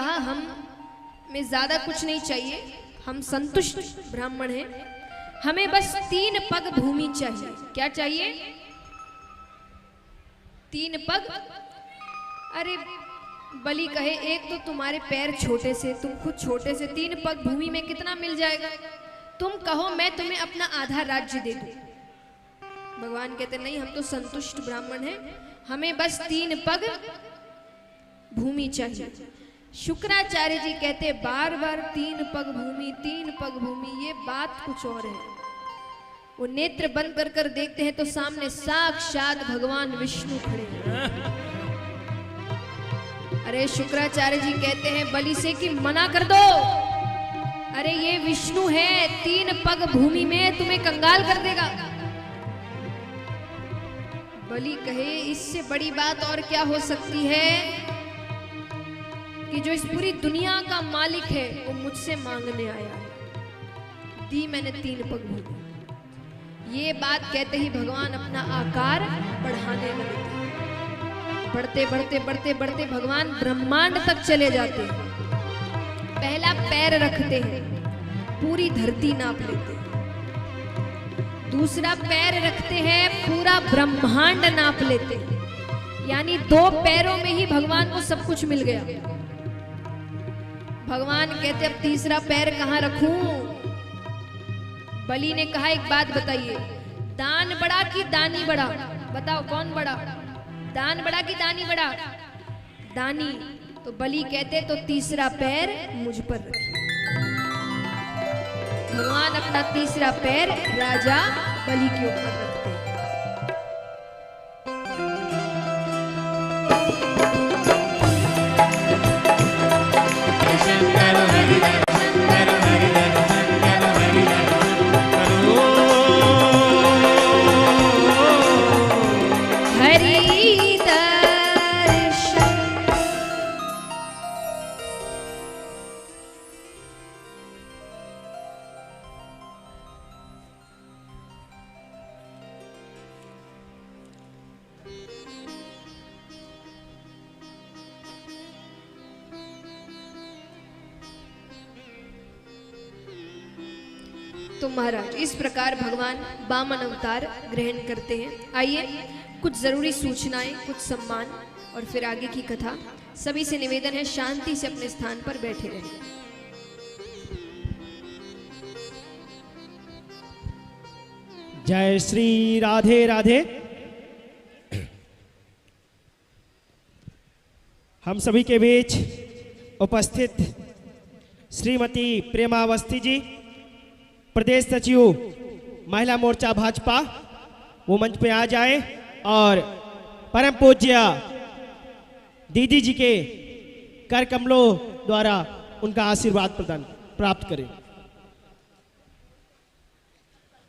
कहा हम में ज्यादा कुछ नहीं चाहिए, हम संतुष्ट ब्राह्मण हैं, हमें बस 3 पग भूमि चाहिए। क्या चाहिए? 3 पग। अरे बलि कहे एक तो तुम्हारे पैर छोटे से, तुम खुद छोटे से, 3 पग भूमि में कितना मिल जाएगा? तुम कहो मैं तुम्हें अपना आधा राज्य दे दूं। भगवान कहते नहीं, हम तो संतुष्ट ब्राह्मण हैं, हमें बस 3 पग भूमि चाहिए। शुक्राचार्य जी कहते बार बार 3 पग भूमि, 3 पग भूमि, ये बात कुछ और है। वो नेत्र बंद कर कर देखते हैं तो सामने साक्षात भगवान विष्णु खड़े हैं। अरे शुक्राचार्य जी कहते हैं बलि से कि मना कर दो, अरे ये विष्णु है, 3 पग भूमि में तुम्हें कंगाल कर देगा। बलि कहे इससे बड़ी बात और क्या हो सकती है कि जो इस पूरी दुनिया का मालिक है वो मुझसे मांगने आया है, दी मैंने 3 पग भूमि। ये बात कहते ही भगवान अपना आकार बढ़ाने लगे। बढ़ते बढ़ते बढ़ते बढ़ते भगवान ब्रह्मांड तक चले जाते हैं। पहला पैर रखते हैं, पूरी धरती नाप लेते हैं। दूसरा पैर रखते हैं, पूरा ब्रह्मांड नाप लेते हैं। यानी 2 पैरों में ही भगवान को सब कुछ मिल गया। भगवान कहते अब तीसरा पैर कहां रखूं? बलि ने कहा एक बात बताइए, दान बड़ा कि दानी बड़ा? बताओ कौन बड़ा, दान बड़ा कि दानी बड़ा? दानी। तो बलि कहते तो तीसरा पैर मुझ पर रखिए। भगवान अपना तीसरा पैर राजा बलि के ऊपर रखते हैं। तो महाराज इस प्रकार भगवान वामन अवतार ग्रहण करते हैं। आइए कुछ जरूरी सूचनाएं, कुछ सम्मान और फिर आगे की कथा। सभी से निवेदन है शांति से अपने स्थान पर बैठे रहें। जय श्री राधे राधे। हम सभी के बीच उपस्थित श्रीमती प्रेमावस्थी जी, प्रदेश सचिव महिला मोर्चा भाजपा, वो मंच पे आ जाए और परम पूज्य दीदी जी के कर कमलों द्वारा उनका आशीर्वाद प्रदान प्राप्त करें।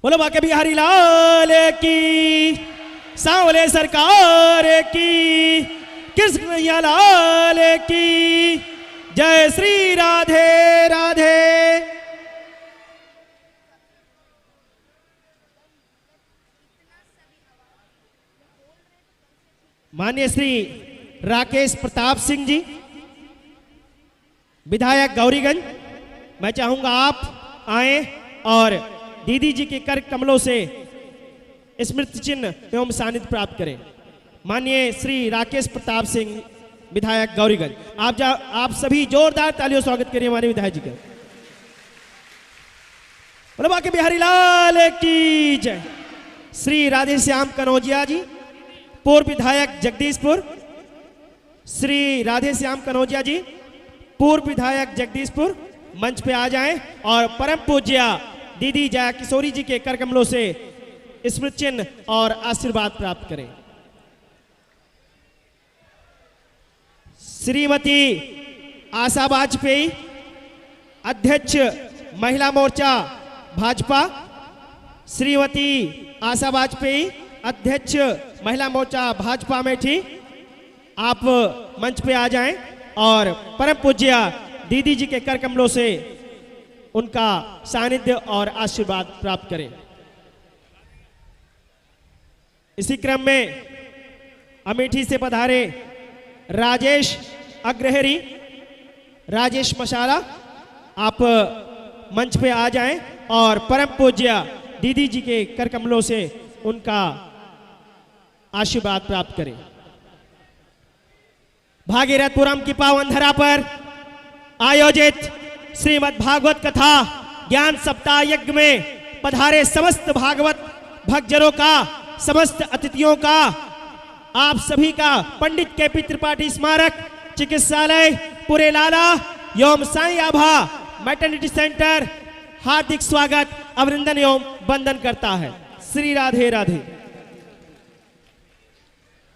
बोलो बाके बिहारी लाल की, सांवले सरकार की, कृष्ण कन्हैया लाल की। जय श्री राधे राधे। माननीय श्री राकेश प्रताप सिंह जी, विधायक गौरीगंज, मैं चाहूंगा आप आए और दीदी जी के कर कमलों से स्मृति चिन्ह एवं सानिध्य प्राप्त करें। माननीय श्री राकेश प्रताप सिंह, विधायक गौरीगंज, आप सभी जोरदार तालियों स्वागत करिए हमारे विधायक जी का। बोलो बाके बिहारी लाल की जय। श्री राधे श्याम कनौजिया जी, पूर्व विधायक जगदीशपुर। श्री राधे श्याम कनौजिया जी, पूर्व विधायक जगदीशपुर, मंच पे आ जाएं और परम पूज्य दीदी जया किशोरी जी के कर कमलों से स्मृति चिन्ह और आशीर्वाद प्राप्त करें। श्रीमती आशा वाजपेयी, अध्यक्ष महिला मोर्चा भाजपा। श्रीमती आशा वाजपेयी, अध्यक्ष महिला मोर्चा भाजपा में थी, आप मंच पे आ जाएं और परम पूज्य दीदी जी के कर कमलों से उनका सानिध्य और आशीर्वाद प्राप्त करें। इसी क्रम में अमेठी से पधारे राजेश अग्रहरी, राजेश मशाला आप मंच पे आ जाएं और परम पूज्य दीदी जी के कर कमलों से उनका आशीर्वाद प्राप्त करें। भागीरथपुरम की पावन धरा पर आयोजित श्रीमद् भागवत कथा ज्ञान सप्ताह यज्ञ में पधारे समस्त भागवत भक्तजनों का, समस्त अतिथियों का, आप सभी का पंडित केपी त्रिपाठी स्मारक चिकित्सालय पुरे लाला एवं साईं आभा मैटरनिटी सेंटर हार्दिक स्वागत, अभिनंदन एवं वंदन करता है। श्री राधे राधे।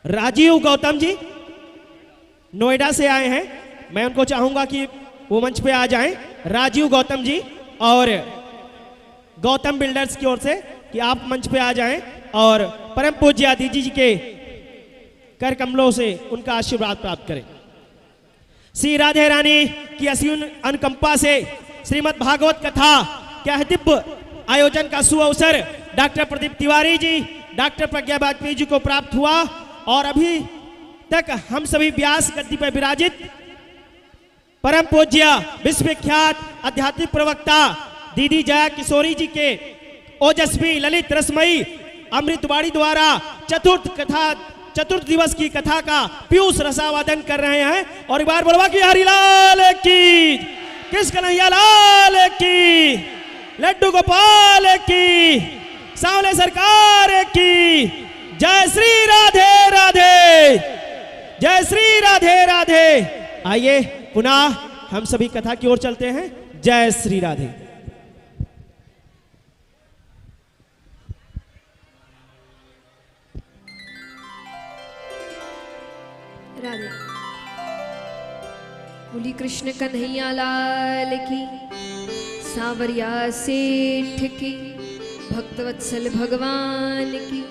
राजीव गौतम जी नोएडा से आए हैं, मैं उनको चाहूंगा कि वो मंच पे आ जाएं। राजीव गौतम जी और गौतम बिल्डर्स की ओर से कि आप मंच पे आ जाएं और परम पूज्य दीदी जी के कर कमलों से उनका आशीर्वाद प्राप्त करें। श्री राधे रानी की असीम अनुकंपा से श्रीमद् भागवत कथा क्या दिव्य आयोजन का सुअवसर डॉक्टर प्रदीप तिवारी जी, डॉक्टर प्रज्ञा वाजपेयी जी को प्राप्त हुआ और अभी तक हम सभी व्यास गद्दी पर विराजित परम पूज्य विश्वविख्यात आध्यात्मिक प्रवक्ता दीदी जया किशोरी जी के ओजस्वी ललित रसमयी अमृतवाणी द्वारा चतुर्थ दिवस की कथा का पीयूष रसावादन कर रहे हैं। और एक बार बोलवा की हरिलाल की, कृष्ण कन्हैया लाल की, लड्डू गोपाल की, सांवले सरकार की। जय श्री राधे राधे, जय श्री राधे राधे। आइए पुनः हम सभी कथा की ओर चलते हैं। जय श्री राधे। राधे बोली कृष्ण कन्हैया लाल की, सांवरिया सेठ की, भक्तवत्सल भगवान की।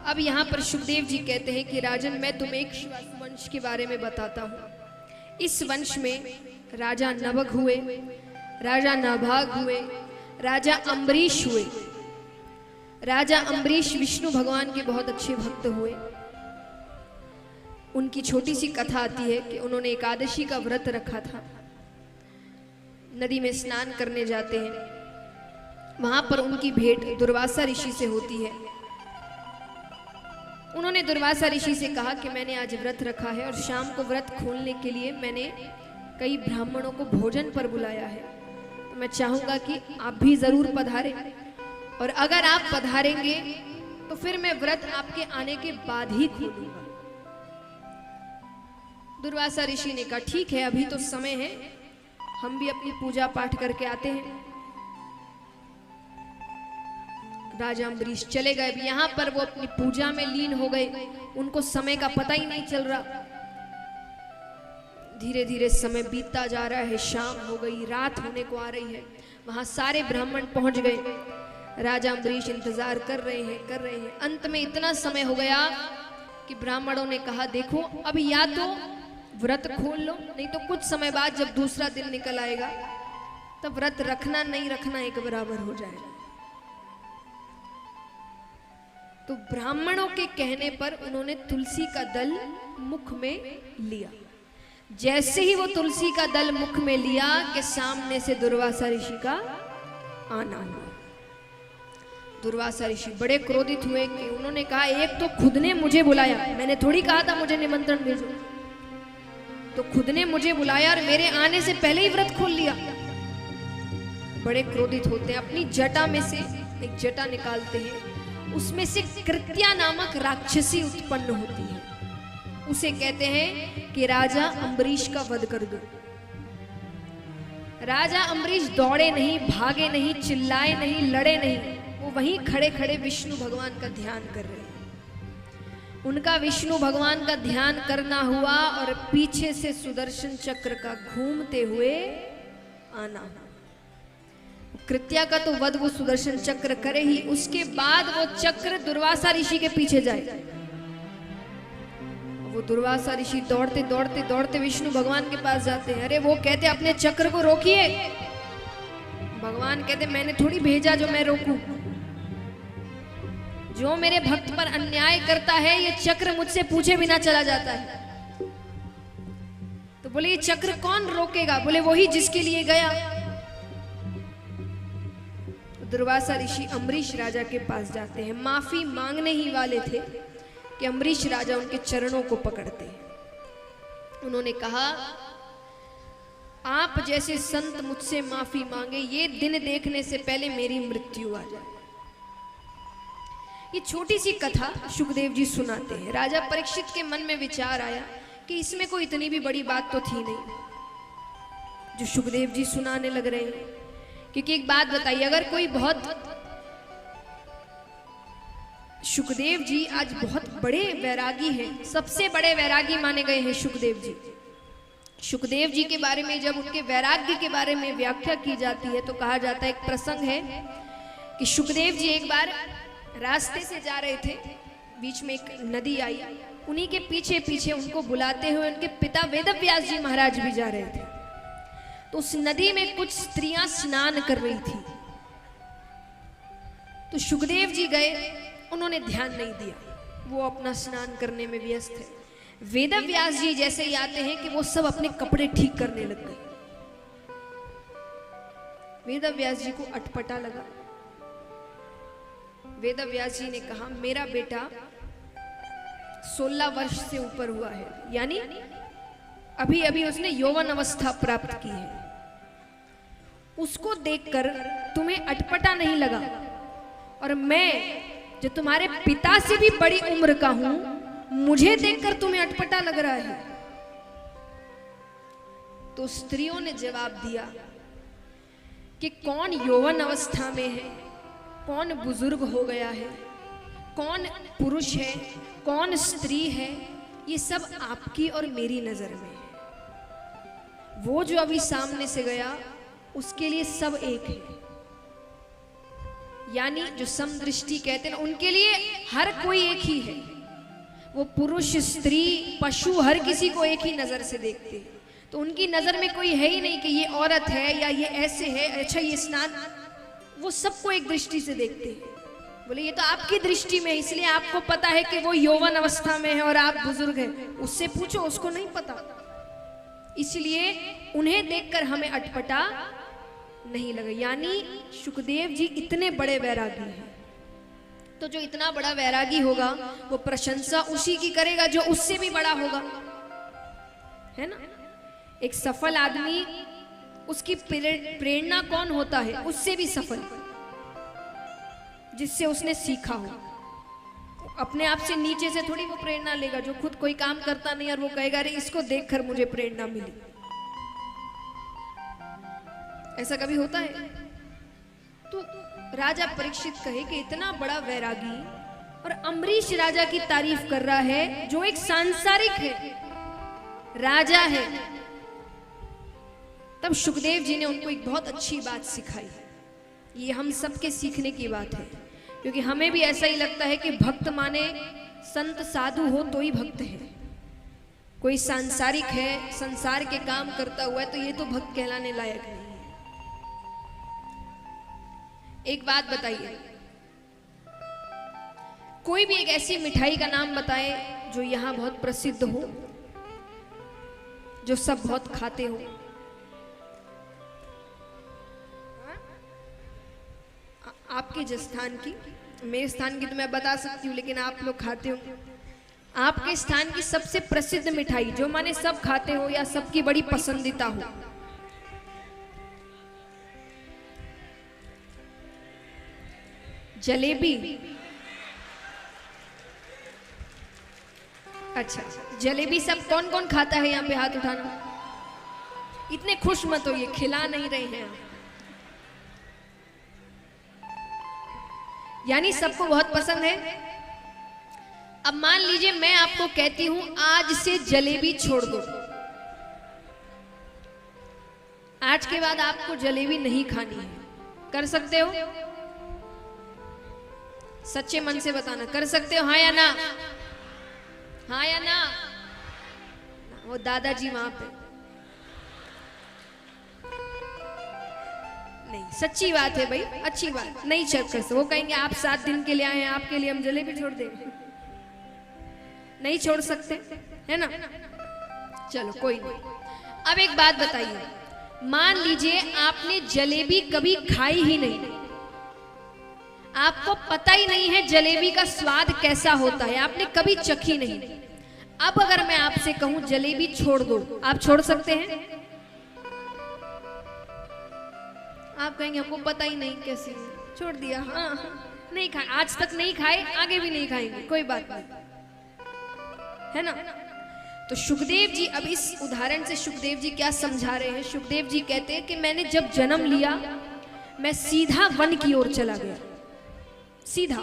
अब यहाँ पर सुखदेव जी कहते हैं कि राजन मैं तुम्हें एक वंश के बारे में बताता हूँ। इस वंश में राजा नभग हुए, राजा नाभाग हुए, राजा अम्बरीश हुए। राजा अम्बरीश विष्णु भगवान के बहुत अच्छे भक्त हुए। उनकी छोटी सी कथा आती है कि उन्होंने एकादशी का व्रत रखा था। नदी में स्नान करने जाते हैं, वहां पर उनकी भेंट दुर्वासा ऋषि से होती है। उन्होंने दुर्वासा ऋषि से कहा कि मैंने आज व्रत रखा है और शाम को व्रत खोलने के लिए मैंने कई ब्राह्मणों को भोजन पर बुलाया है, तो मैं चाहूंगा कि आप भी जरूर पधारें, और अगर आप पधारेंगे तो फिर मैं व्रत आपके आने के बाद ही खोलूंगा। दुर्वासा ऋषि ने कहा ठीक है, अभी तो समय है, हम भी अपनी पूजा पाठ करके आते हैं। राजा अम्बरीश चले गए। यहाँ पर वो अपनी पूजा में लीन हो गए, उनको समय का पता ही नहीं चल रहा। धीरे धीरे समय बीतता जा रहा है, शाम हो गई, रात होने को आ रही है। वहां सारे ब्राह्मण पहुंच गए। राजा अम्बरीश इंतजार कर रहे हैं। अंत में इतना समय हो गया कि ब्राह्मणों ने कहा देखो अब या तो व्रत खोल लो, नहीं तो कुछ समय बाद जब दूसरा दिन निकल आएगा तब व्रत रखना नहीं रखना एक बराबर हो जाएगा। तो ब्राह्मणों के कहने पर उन्होंने तुलसी का दल मुख में लिया। जैसे ही वो तुलसी का दल मुख में लिया कि सामने से दुर्वासा ऋषि का आना हुआ। दुर्वासा ऋषि बड़े क्रोधित हुए कि उन्होंने कहा एक तो खुद ने मुझे बुलाया, मैंने थोड़ी कहा था मुझे निमंत्रण भेजो, तो खुद ने मुझे बुलाया और मेरे आने से पहले ही व्रत खोल लिया। बड़े क्रोधित होते हैं। अपनी जटा में से एक जटा निकालते हैं, उसमें से कृत्या नामक राक्षसी उत्पन्न होती है। उसे कहते हैं कि राजा अम्बरीश का वध कर दो। राजा अम्बरीश दौड़े नहीं, भागे नहीं, चिल्लाए नहीं, लड़े नहीं, वो वहीं खड़े खड़े विष्णु भगवान का ध्यान कर रहे हैं। उनका विष्णु भगवान का ध्यान करना हुआ और पीछे से सुदर्शन चक्र का घूमते हुए आना। कृत्या का तो वध वो सुदर्शन चक्र करे ही, उसके बाद वो चक्र दुर्वासा ऋषि के पीछे जाए। वो दुर्वासा ऋषि दौड़ते दौड़ते दौड़ते विष्णु भगवान के पास जाते हैं। अरे वो कहते अपने चक्र को रोकिए। भगवान कहते मैंने थोड़ी भेजा जो मैं रोकूं। जो मेरे भक्त पर अन्याय करता है ये चक्र मुझसे पूछे बिना चला जाता है। तो बोले ये चक्र कौन रोकेगा? बोले वही जिसके लिए गया। दुर्वासा ऋषि अम्बरीश राजा के पास जाते हैं, माफी मांगने ही वाले थे कि अम्बरीश राजा उनके चरणों को पकड़ते हैं। उन्होंने कहा आप जैसे संत मुझसे माफी मांगे ये दिन देखने से पहले मेरी मृत्यु आ जाए। ये छोटी सी कथा सुखदेव जी सुनाते हैं। राजा परीक्षित के मन में विचार आया कि इसमें कोई इतनी भी बड़ी बात तो थी नहीं जो सुखदेव जी सुनाने लग रहे हैं। क्योंकि एक बात बताइए, अगर कोई बहुत, सुखदेव जी आज बहुत बड़े वैरागी हैं, सबसे बड़े वैरागी माने गए हैं सुखदेव जी। सुखदेव जी के बारे में जब उनके वैराग्य के बारे में व्याख्या की जाती है तो कहा जाता है, एक प्रसंग है कि सुखदेव जी एक बार रास्ते से जा रहे थे, बीच में एक नदी आई, उन्हीं के पीछे पीछे उनको बुलाते हुए उनके पिता वेदव्यास जी महाराज भी जा रहे थे। तो उस नदी में कुछ स्त्रियां स्नान कर रही थी। तो सुखदेव जी गए, उन्होंने ध्यान नहीं दिया, वो अपना स्नान करने में व्यस्त है। वेदव्यास जी जैसे ही आते हैं कि वो सब अपने कपड़े ठीक करने लग गए। वेदव्यास जी को अटपटा लगा। वेदव्यास जी ने कहा मेरा बेटा 16 वर्ष से ऊपर हुआ है, यानी अभी अभी उसने यौवन अवस्था प्राप्त की है। उसको देखकर तुम्हें अटपटा नहीं लगा, और मैं जो तुम्हारे पिता से भी बड़ी उम्र का हूं, मुझे देखकर तुम्हें अटपटा लग रहा है। तो स्त्रियों ने जवाब दिया कि कौन यौवन अवस्था में है, कौन बुजुर्ग हो गया है, कौन पुरुष है, कौन स्त्री है, ये सब आपकी और मेरी नजर में है। वो जो अभी सामने से गया उसके लिए सब एक है, यानी जो समदृष्टि कहते हैं ना, उनके लिए हर कोई एक ही है। वो पुरुष स्त्री पशु हर किसी को एक ही नजर से देखते हैं। तो उनकी नजर में कोई है ही नहीं कि ये औरत है या ये ऐसे है, अच्छा ये स्नान, वो सबको एक दृष्टि से देखते हैं। बोले ये तो आपकी दृष्टि में, इसलिए आपको पता है कि वो यौवन अवस्था में है और आप बुजुर्ग हैं। उससे पूछो, उसको नहीं पता। इसलिए उन्हें देखकर हमें अटपटा नहीं लगा। यानी सुखदेव जी इतने बड़े वैरागी हैं। तो जो इतना बड़ा वैरागी होगा वो प्रशंसा उसी की करेगा जो उससे भी बड़ा होगा, है ना। एक सफल आदमी, उसकी प्रेरणा कौन होता है? उससे भी सफल, जिससे उसने सीखा हो। अपने आप से नीचे से थोड़ी वो प्रेरणा लेगा जो खुद कोई काम करता नहीं और वो कहेगा अरे इसको देखकर मुझे प्रेरणा मिली। ऐसा कभी होता है? तो राजा परीक्षित कहे कि इतना बड़ा वैरागी, और अम्बरीश राजा की तारीफ कर रहा है जो एक सांसारिक है, राजा है। तब सुखदेव जी ने उनको एक बहुत अच्छी बात सिखाई। ये हम सबके सीखने की बात है, क्योंकि हमें भी ऐसा ही लगता है कि भक्त माने संत साधु हो तो ही भक्त है। कोई सांसारिक है, संसार के काम करता हुआ है, तो ये तो भक्त कहलाने लायक नहीं है। एक बात बताइए, कोई भी एक ऐसी मिठाई का नाम बताए जो यहां बहुत प्रसिद्ध हो, जो सब बहुत खाते हो। आपके जिस स्थान की, मेरे स्थान की तो मैं बता सकती हूँ, लेकिन आप लोग खाते हो। आपके स्थान की सबसे प्रसिद्ध मिठाई जो माने सब खाते हो या सबकी बड़ी पसंदीदा हो। जलेबी। अच्छा, जलेबी सब कौन कौन खाता है? यहाँ पे हाथ उठाना। इतने खुश मत हो, ये खिला नहीं रहे हैं। यानी सबको बहुत पसंद है। अब मान लीजिए मैं आपको कहती हूं आज से जलेबी छोड़ दो, आज के बाद आपको जलेबी नहीं खानी है, कर सकते हो? सच्चे मन से बताना, कर सकते हो? हाँ या ना? हाँ या ना? वो दादाजी वहां पे। नहीं, सच्ची बात है भाई, अच्छी बात, नहीं चल कर सकते। वो कहेंगे आप 7 दिन के लिए आए हैं, आपके लिए हम जलेबी छोड़ दें, नहीं छोड़ सकते, है ना? चलो कोई नहीं। अब एक बात बताइए, मान लीजिए आपने जलेबी कभी खाई ही नहीं, आपको पता ही नहीं है जलेबी का स्वाद कैसा होता है, आपने कभी चखी नहीं। अब अगर मैं आपसे कहूं जलेबी छोड़ दो, आप छोड़ सकते हैं? आप कहेंगे हमको पता ही नहीं कैसी, छोड़ दिया, हाँ नहीं खाए, आज तक नहीं खाए, आगे भी नहीं खाएंगे, कोई बात नहीं, है ना? तो सुखदेव जी, अब इस उदाहरण से सुखदेव जी क्या समझा रहे हैं? सुखदेव जी कहते हैं कि मैंने जब जन्म लिया, मैं सीधा वन की ओर चला गया, सीधा,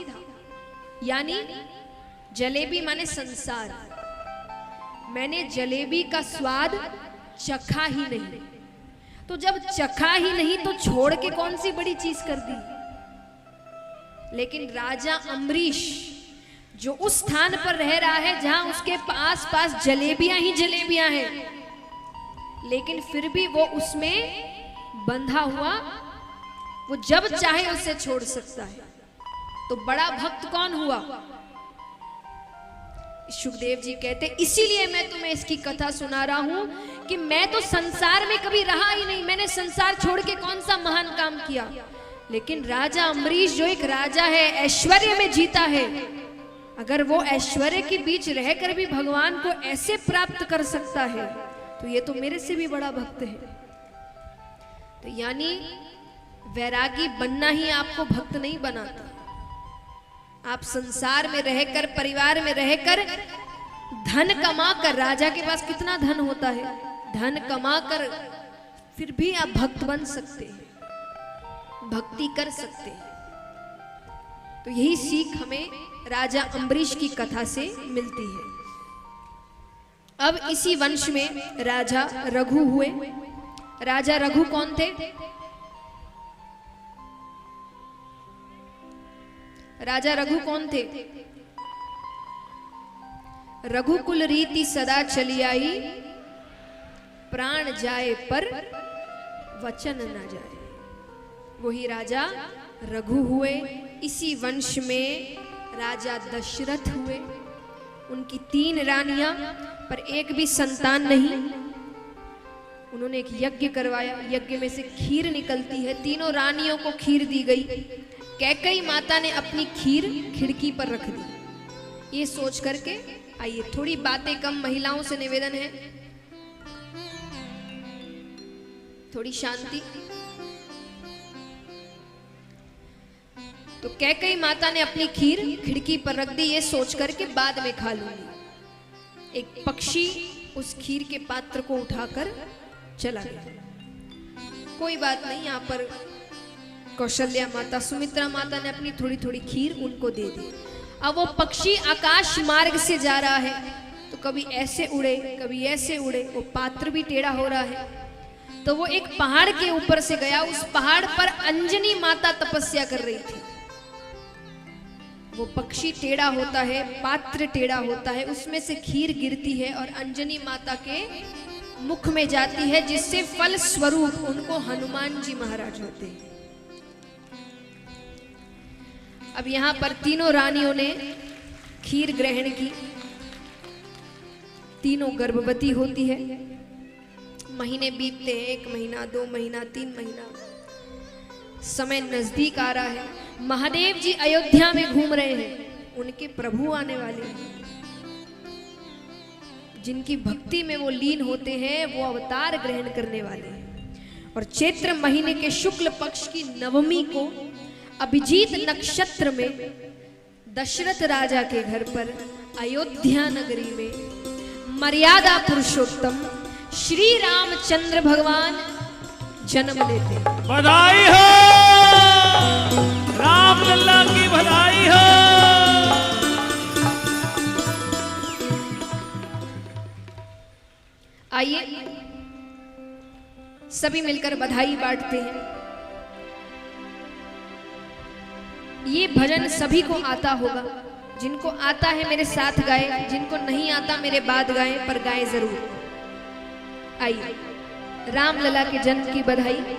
यानी जलेबी माने संसार, मैंने जलेबी का स्वाद चखा ही नहीं। तो जब चखा ही नहीं तो छोड़ के कौन सी बड़ी चीज कर दी? लेकिन राजा अम्बरीश जो उस स्थान पर रह रहा है जहां उसके पास पास जलेबियां ही जलेबियां हैं, लेकिन फिर भी वो उसमें बंधा हुआ, वो जब चाहे उसे छोड़ सकता है। तो बड़ा भक्त कौन हुआ? सुखदेव जी कहते इसीलिए मैं तुम्हें इसकी कथा सुना रहा हूं कि मैं तो संसार में कभी रहा ही नहीं, मैंने संसार छोड़ के कौन सा महान काम किया। लेकिन राजा अम्बरीश जो एक राजा है, ऐश्वर्य में जीता है, अगर वो ऐश्वर्य के बीच रहकर भी भगवान को ऐसे प्राप्त कर सकता है, तो ये तो मेरे से भी बड़ा भक्त है। तो यानी वैरागी बनना ही आपको भक्त नहीं बनाता। आप संसार में रहकर, परिवार में रहकर, धन कमाकर, राजा के पास कितना धन होता है, धन कमाकर फिर भी आप भक्त बन सकते हैं, भक्ति कर सकते हैं। तो यही सीख हमें राजा अम्बरीश की कथा से मिलती है। अब इसी वंश में राजा रघु हुए। राजा रघु कौन थे? राजा रघु कौन थे? रघुकुल रीति सदा चली आई, प्राण जाए पर वचन न जाए। वही राजा रघु हुए। इसी वंश में राजा दशरथ हुए। उनकी 3 रानियां, पर एक भी संतान नहीं। उन्होंने एक यज्ञ करवाया, यज्ञ में से खीर निकलती है, तीनों रानियों को खीर दी गई। कैकेयी माता ने अपनी खीर खिड़की पर रख दी। ये सोच करके, आइए थोड़ी बातें कम, महिलाओं से निवेदन है, थोड़ी शांति। तो कैकेयी माता ने अपनी खीर खिड़की पर रख दी, ये सोच करके बाद में खा लूंगी। एक पक्षी उस खीर के पात्र को उठाकर चला गया। कोई बात नहीं, यहाँ पर कौशल्या माता, सुमित्रा माता ने अपनी थोड़ी थोड़ी खीर उनको दे दी। अब वो पक्षी आकाश मार्ग से जा रहा है, तो कभी ऐसे उड़े, कभी ऐसे उड़े, वो पात्र भी टेढ़ा हो रहा है। तो वो एक पहाड़ के ऊपर से गया। उस पहाड़ पर अंजनी माता तपस्या कर रही थी। वो पक्षी टेढ़ा होता है, पात्र टेढ़ा होता है, उसमें से खीर गिरती है और अंजनी माता के मुख में जाती है, जिससे फल स्वरूप उनको हनुमान जी महाराज होते हैं। अब यहाँ पर तीनों रानियों ने खीर ग्रहण की। तीनों गर्भवती होती है। महीने बीतते हैं, 1 महीना, 2 महीना, 3 महीना, समय नजदीक आ रहा है। महादेव जी अयोध्या में घूम रहे हैं। उनके प्रभु आने वाले हैं। जिनकी भक्ति में वो लीन होते हैं, वो अवतार ग्रहण करने वाले हैं। और चैत्र महीने के शुक्ल पक्ष की नवमी को अभिजीत नक्षत्र में दशरथ राजा के घर पर अयोध्या नगरी में मर्यादा पुरुषोत्तम श्री रामचंद्र भगवान जन्म लेते हैं। बधाई हो, रामलला की बधाई हो। आइए सभी मिलकर बधाई बांटते हैं। ये भजन सभी को आता होगा। जिनको आता है मेरे साथ गाए, जिनको नहीं आता मेरे बाद गाए, पर गाए जरूर। आइए रामलला के जन्म की बधाई।